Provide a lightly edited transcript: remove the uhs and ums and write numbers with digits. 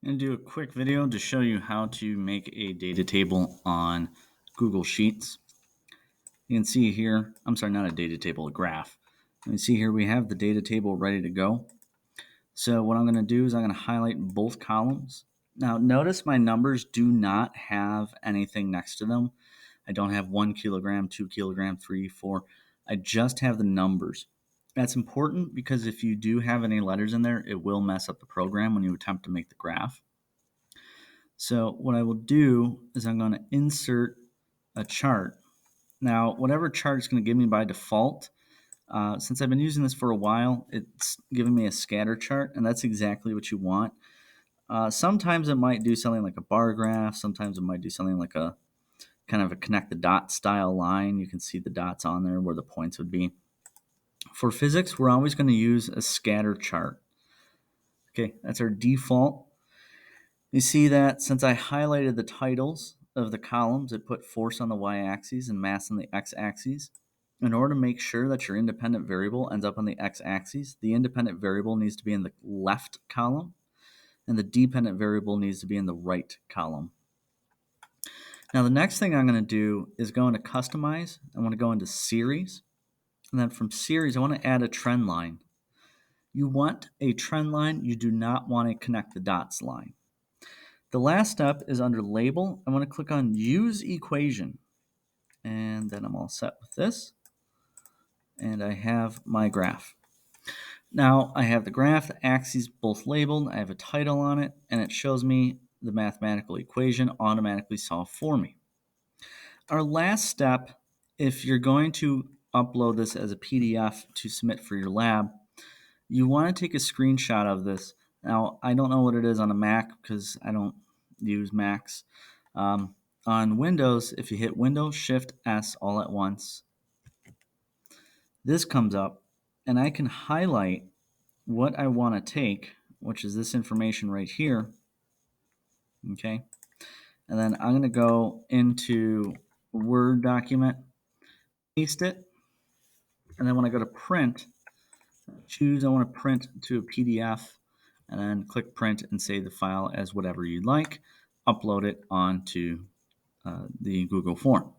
I'm going to do a quick video to show you how to make a data table on Google Sheets. You can see here, I'm sorry, not a data table, a graph. You can see here we have the data table ready to go. So what I'm going to do is I'm going to highlight both columns. Now notice my numbers do not have anything next to them. I don't have 1 kilogram, 2 kilogram, 3, 4. I just have the numbers. That's important because if you do have any letters in there, it will mess up the program when you attempt to make the graph. So what I will do is I'm going to insert a chart. Now, whatever chart is going to give me by default, since I've been using this for a while, it's giving me a scatter chart, and that's exactly what you want. Sometimes it might do something like a bar graph. Sometimes it might do something like a kind of a connect the dot style line. You can see the dots on there where the points would be. For physics, we're always going to use a scatter chart. Okay, that's our default. You see that since I highlighted the titles of the columns, it put force on the y-axis and mass on the x-axis. In order to make sure that your independent variable ends up on the x-axis, the independent variable needs to be in the left column, and the dependent variable needs to be in the right column. Now the next thing I'm going to do is go into Customize. I want to go into Series, and then from Series, I want to add a trend line. You want a trend line. You do not want a connect the dots line. The last step is under Label. I want to click on Use Equation, and then I'm all set with this, and I have my graph. Now I have the graph, the axes both labeled, I have a title on it, and it shows me the mathematical equation automatically solved for me. Our last step, if you're going to upload this as a PDF to submit for your lab, you want to take a screenshot of this. Now, I don't know what it is on a Mac because I don't use Macs. On Windows, if you hit Windows Shift S all at once, this comes up, and I can highlight what I want to take, which is this information right here. Okay, and then I'm going to go into a Word document, paste it, and then when I go to print, choose I want to print to a PDF, and then click print and save the file as whatever you'd like. Upload it onto the Google form.